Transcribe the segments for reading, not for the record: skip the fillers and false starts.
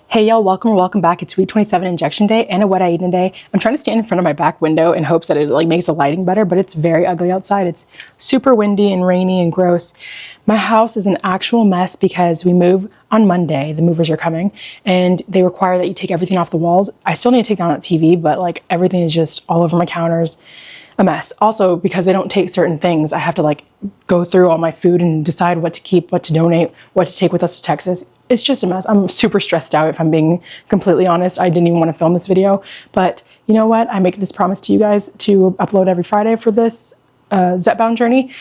Hey y'all, welcome back. It's week 27 injection day and a what I eat in a day. I'm trying to stand in front of my back window in hopes that it makes the lighting better, but it's very ugly outside. It's super windy and rainy and gross. My house is an actual mess because we move on Monday. The movers are coming and they require that you take everything off the walls. I still need to take down that TV, but everything is just all over my counters. A mess. Also, because they don't take certain things, I have to go through all my food and decide what to keep, what to donate, what to take with us to Texas. It's just a mess. I'm super stressed out, if I'm being completely honest. I didn't even want to film this video, but you know what? I make this promise to you guys to upload every Friday for this Zepbound journey.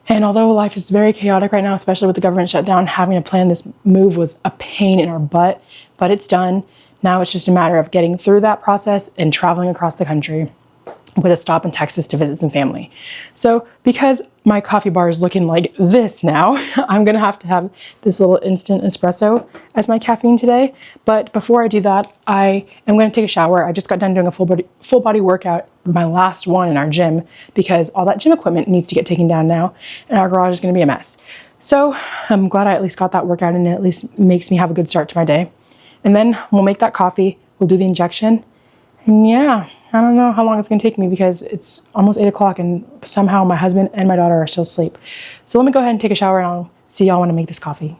And although life is very chaotic right now, especially with the government shutdown, having to plan this move was a pain in our butt, but it's done. Now it's just a matter of getting through that process and traveling across the country with a stop in Texas to visit some family. So because my coffee bar is looking like this now, I'm gonna have to have this little instant espresso as my caffeine today. But before I do that, I am gonna take a shower. I just got done doing a full body workout, my last one in our gym, because all that gym equipment needs to get taken down now and our garage is gonna be a mess. So I'm glad I at least got that workout and it at least makes me have a good start to my day. And then we'll make that coffee, we'll do the injection, and yeah, I don't know how long it's gonna take me because it's almost 8 o'clock and somehow my husband and my daughter are still asleep. So let me go ahead and take a shower and I'll see y'all when I make this coffee.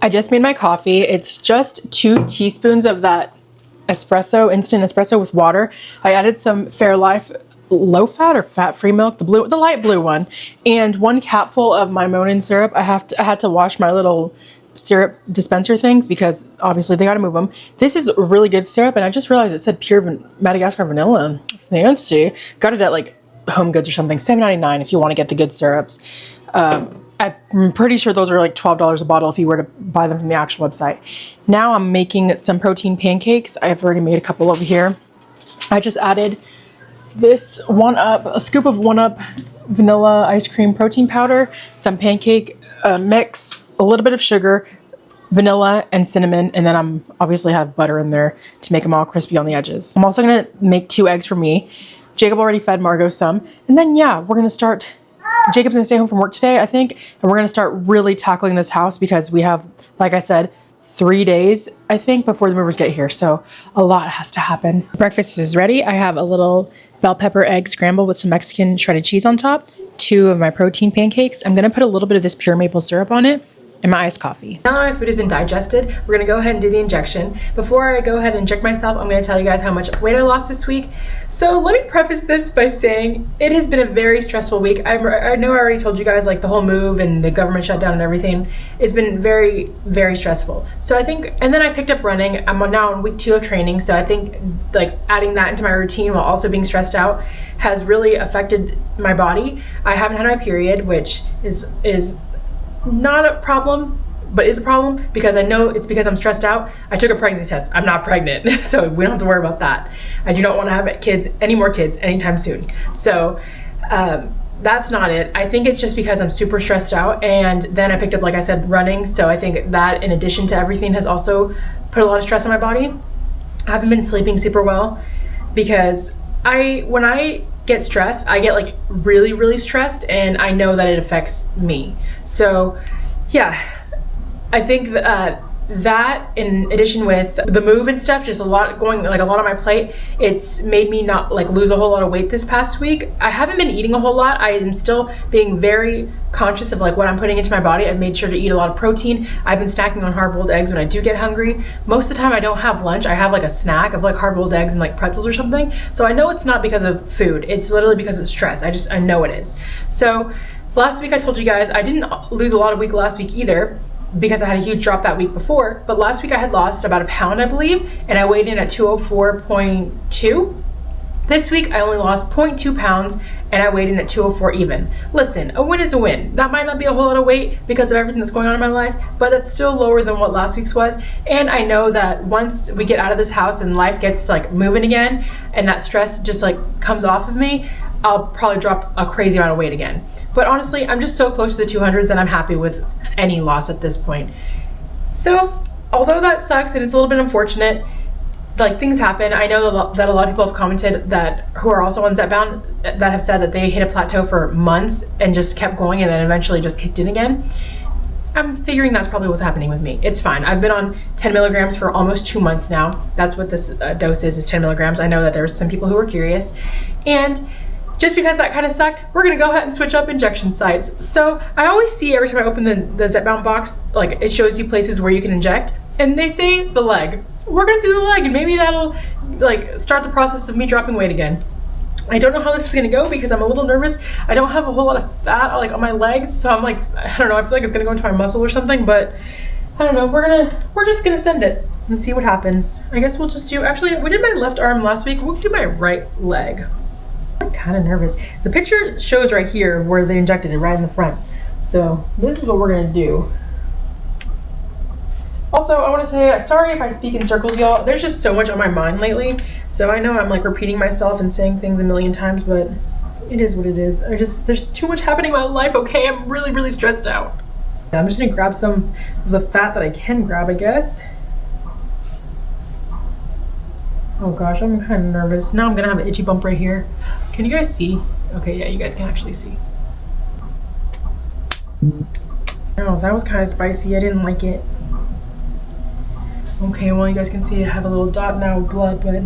I just made my coffee. It's just 2 teaspoons of that espresso, instant espresso with water. I added some Fairlife low fat or fat free milk, the light blue one, and 1 capful of my Monin syrup. I had to wash my little syrup dispenser things because obviously they got to move them. This is really good syrup and I just realized it said pure Madagascar vanilla. Fancy. Got it at Home Goods or something. $7.99 if you want to get the good syrups. I'm pretty sure those are $12 a bottle if you were to buy them from the actual website. Now I'm making some protein pancakes. I've already made a couple over here. I just added this a scoop of 1-Up vanilla ice cream protein powder, some pancake mix, a little bit of sugar, vanilla, and cinnamon, and then I'm obviously have butter in there to make them all crispy on the edges. I'm also gonna make 2 eggs for me. Jacob already fed Margot some, and then yeah, we're gonna start. Jacob's gonna stay home from work today, I think, and we're gonna start really tackling this house because we have, like I said, 3 days, I think, before the movers get here, so a lot has to happen. Breakfast is ready. I have a little bell pepper egg scramble with some Mexican shredded cheese on top, 2 of my protein pancakes. I'm gonna put a little bit of this pure maple syrup on it, and my iced coffee. Now that my food has been digested, we're gonna go ahead and do the injection. Before I go ahead and inject myself, I'm gonna tell you guys how much weight I lost this week. So let me preface this by saying it has been a very stressful week. I know I already told you guys the whole move and the government shutdown and everything. It's been very, very stressful. So I think, and then I picked up running. I'm now on week 2 of training. So I think adding that into my routine while also being stressed out has really affected my body. I haven't had my period, which is not a problem, but is a problem because I know it's because I'm stressed out. I took a pregnancy test. I'm not pregnant, so we don't have to worry about that. I do not want to have any more kids anytime soon. So that's not it. I think it's just because I'm super stressed out, and then I picked up, like I said, running. So I think that in addition to everything has also put a lot of stress on my body. I haven't been sleeping super well because when I get stressed, I get really, really stressed, and I know that it affects me. So yeah, I think that in addition with the move and stuff, just a lot going, a lot on my plate, it's made me not lose a whole lot of weight this past week. I haven't been eating a whole lot. I am still being very conscious of what I'm putting into my body. I've made sure to eat a lot of protein. I've been snacking on hard-boiled eggs when I do get hungry. Most of the time I don't have lunch. I have a snack of hard-boiled eggs and pretzels or something. So I know it's not because of food. It's literally because of stress. I know it is. So last week I told you guys I didn't lose a lot of weight last week either, because I had a huge drop that week before. But last week I had lost about 1 pound, I believe, and I weighed in at 204.2. This week I only lost 0.2 pounds and I weighed in at 204 even. Listen, a win is a win. That might not be a whole lot of weight because of everything that's going on in my life, but that's still lower than what last week's was. And I know that once we get out of this house and life gets moving again and that stress just comes off of me, I'll probably drop a crazy amount of weight again. But honestly, I'm just so close to the 200s and I'm happy with any loss at this point. So although that sucks and it's a little bit unfortunate, things happen. I know that a lot of people have commented who are also on Zepbound that have said that they hit a plateau for months and just kept going and then eventually just kicked in again. I'm figuring that's probably what's happening with me. It's fine. I've been on 10 milligrams for almost 2 months now. That's what this dose is 10 milligrams. I know that there's some people who are curious. And just because that kind of sucked, we're gonna go ahead and switch up injection sites. So I always see every time I open the Zepbound box, like it shows you places where you can inject, and they say the leg. We're gonna do the leg, and maybe that'll like start the process of me dropping weight again. I don't know how this is gonna go because I'm a little nervous. I don't have a whole lot of fat like on my legs, so I'm like, I don't know, I feel like it's gonna go into my muscle or something, but I don't know, we're just gonna send it and see what happens. I guess we'll just do, actually, we did my left arm last week, we'll do my right leg. I'm kind of nervous. The picture shows right here where they injected it, right in the front. So this is what we're gonna do. Also, I want to say, sorry if I speak in circles, y'all. There's just so much on my mind lately. So I know I'm like repeating myself and saying things a million times, but it is what it is. There's too much happening in my life, okay? I'm really, really stressed out. I'm just gonna grab some of the fat that I can grab, I guess. Oh gosh, I'm kind of nervous. Now I'm gonna have an itchy bump right here. Can you guys see? Okay, yeah, you guys can actually see. Oh, that was kind of spicy. I didn't like it. Okay, well, you guys can see I have a little dot now of blood, but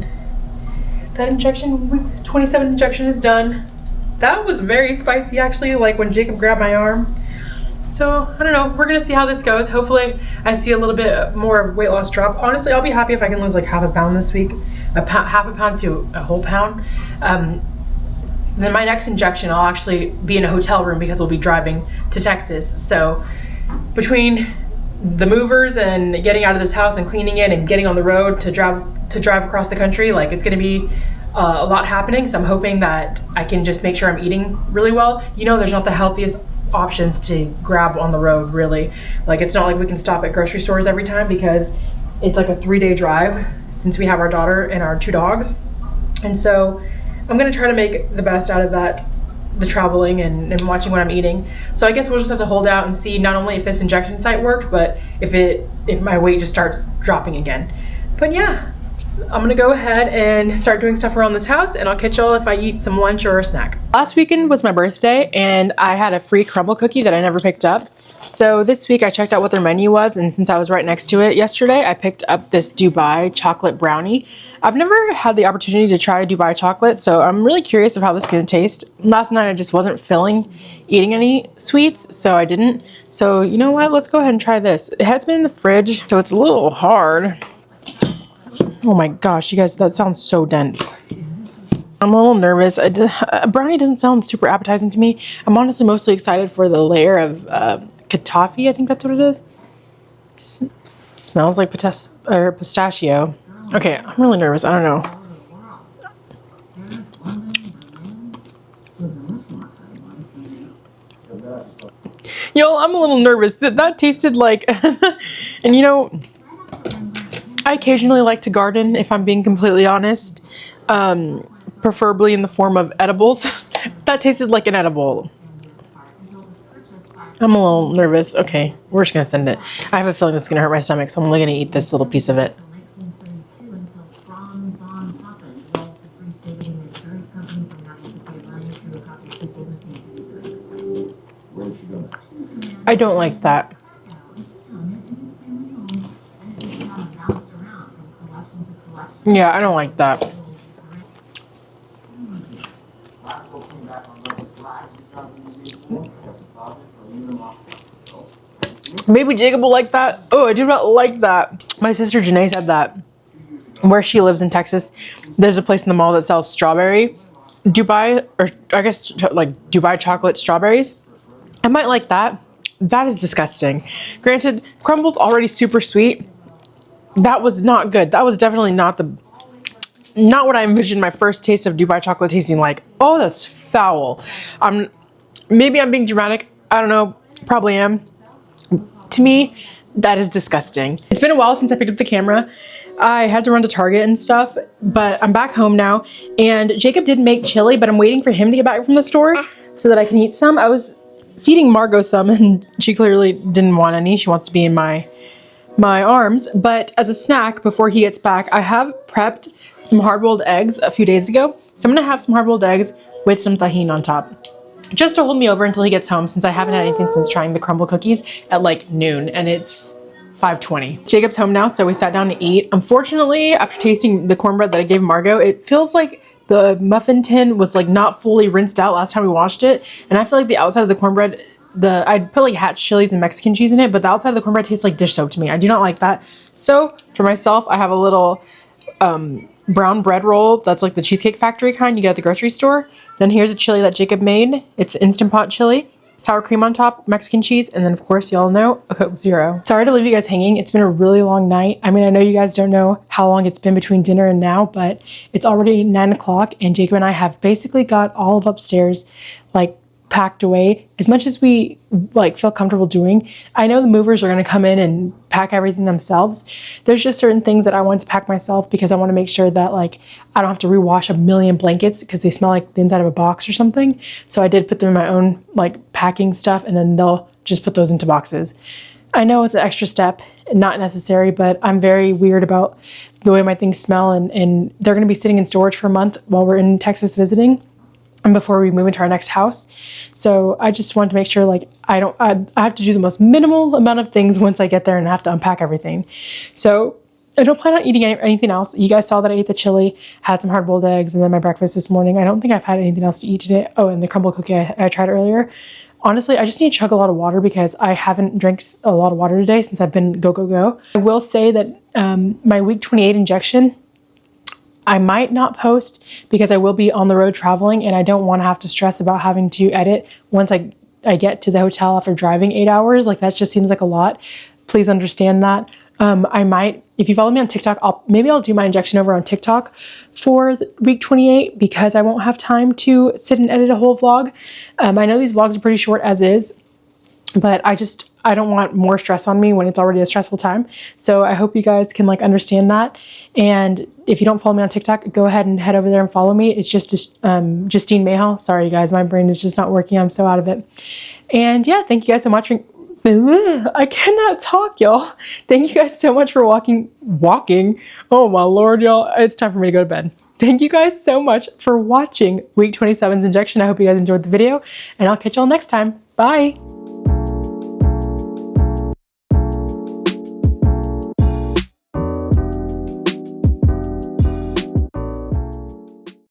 that injection, week 27 injection is done. That was very spicy, actually, like when Jacob grabbed my arm. So, I don't know, we're gonna see how this goes. Hopefully, I see a little bit more weight loss drop. Honestly, I'll be happy if I can lose like half a pound this week, half a pound to a whole pound. Then my next injection, I'll actually be in a hotel room because we'll be driving to Texas. So, between the movers and getting out of this house and cleaning it and getting on the road to drive across the country, like it's gonna be a lot happening. So I'm hoping that I can just make sure I'm eating really well. You know, there's not the healthiest options to grab on the road, really. Like it's not like we can stop at grocery stores every time because it's like a 3-day drive since we have our daughter and our 2 dogs. And so I'm gonna try to make the best out of that, the traveling and watching what I'm eating. So I guess we'll just have to hold out and see not only if this injection site worked, but if my weight just starts dropping again. But yeah, I'm gonna go ahead and start doing stuff around this house, and I'll catch y'all if I eat some lunch or a snack. Last weekend was my birthday, and I had a free crumble cookie that I never picked up. So this week I checked out what their menu was, and since I was right next to it yesterday, I picked up this Dubai chocolate brownie. I've never had the opportunity to try Dubai chocolate, so I'm really curious of how this is gonna taste. Last night I just wasn't feeling eating any sweets, so I didn't. So you know what, let's go ahead and try this. It has been in the fridge, so it's a little hard. Oh my gosh, you guys, that sounds so dense. I'm a little nervous. A brownie doesn't sound super appetizing to me. I'm honestly mostly excited for the layer of kataffi, I think that's what it is. Smells like pistachio. Okay, I'm really nervous. I don't know. Yo, I'm a little nervous. That tasted like, and you know, I occasionally like to garden, if I'm being completely honest, preferably in the form of edibles. That tasted like an edible. I'm a little nervous. Okay, we're just gonna send it. I have a feeling this is gonna hurt my stomach, so I'm only gonna eat this little piece of it. I don't like that. Yeah, I don't like that. Maybe Jacob will like that. Oh, I do not like that. My sister Janae said that where she lives in Texas, there's a place in the mall that sells strawberry Dubai, or I guess like Dubai chocolate strawberries. I might like that. That is disgusting. Granted, crumble's already super sweet. That was not good. That was definitely not what I envisioned my first taste of Dubai chocolate tasting like. Oh, that's foul. Maybe I'm being dramatic. I don't know. Probably am. To me, that is disgusting. It's been a while since I picked up the camera. I had to run to Target and stuff, but I'm back home now. And Jacob did make chili, but I'm waiting for him to get back from the store so that I can eat some. I was feeding Margot some, and she clearly didn't want any. She wants to be in my arms. But as a snack, before he gets back, I have prepped some hard-boiled eggs a few days ago. So I'm gonna have some hard-boiled eggs with some tahini on top. just to hold me over until he gets home, since I haven't had anything since trying the crumble cookies at like noon, and it's 5:20. Jacob's home now, so we sat down to eat. Unfortunately, after tasting the cornbread that I gave Margot, it feels like the muffin tin was like not fully rinsed out last time we washed it, and I feel like the outside of the cornbread, I'd put like Hatch chilies and Mexican cheese in it, but the outside of the cornbread tastes like dish soap to me. I do not like that. So for myself, I have a little brown bread roll that's like the Cheesecake Factory kind you get at the grocery store. Then here's a chili that Jacob made. It's Instant Pot chili, sour cream on top, Mexican cheese, and then of course y'all know a Coke Zero. Sorry to leave you guys hanging. It's been a really long night. I mean, I know you guys don't know how long it's been between dinner and now, but it's already 9 o'clock and Jacob and I have basically got all of upstairs like packed away as much as we like feel comfortable doing. I know the movers are going to come in and pack everything themselves. There's just certain things that I want to pack myself because I want to make sure that like I don't have to rewash a million blankets because they smell like the inside of a box or something. So I did put them in my own like packing stuff, and then they'll just put those into boxes. I know it's an extra step, not necessary, but I'm very weird about the way my things smell, and they're going to be sitting in storage for a month while we're in Texas visiting and before we move into our next house. So I just wanted to make sure like I have to do the most minimal amount of things once I get there and I have to unpack everything. So I don't plan on eating anything else. You guys saw that I ate the chili, had some hard-boiled eggs, and then my breakfast this morning. I don't think I've had anything else to eat today. Oh, and the crumble cookie I tried earlier. Honestly, I just need to chug a lot of water because I haven't drank a lot of water today since I've been go. I will say that my week 28 injection, I might not post because I will be on the road traveling and I don't want to have to stress about having to edit once I get to the hotel after driving 8 hours. Like that just seems like a lot. Please understand that. I might, if you follow me on TikTok, maybe I'll do my injection over on TikTok for week 28 because I won't have time to sit and edit a whole vlog. I know these vlogs are pretty short as is, but I don't want more stress on me when it's already a stressful time. So I hope you guys can like understand that. And if you don't follow me on TikTok, go ahead and head over there and follow me. It's just JustineMayhall. Sorry, you guys, my brain is just not working. I'm so out of it. And yeah, thank you guys so much. I cannot talk, y'all. Thank you guys so much for walking. Oh my Lord, y'all. It's time for me to go to bed. Thank you guys so much for watching week 27's injection. I hope you guys enjoyed the video and I'll catch y'all next time. Bye.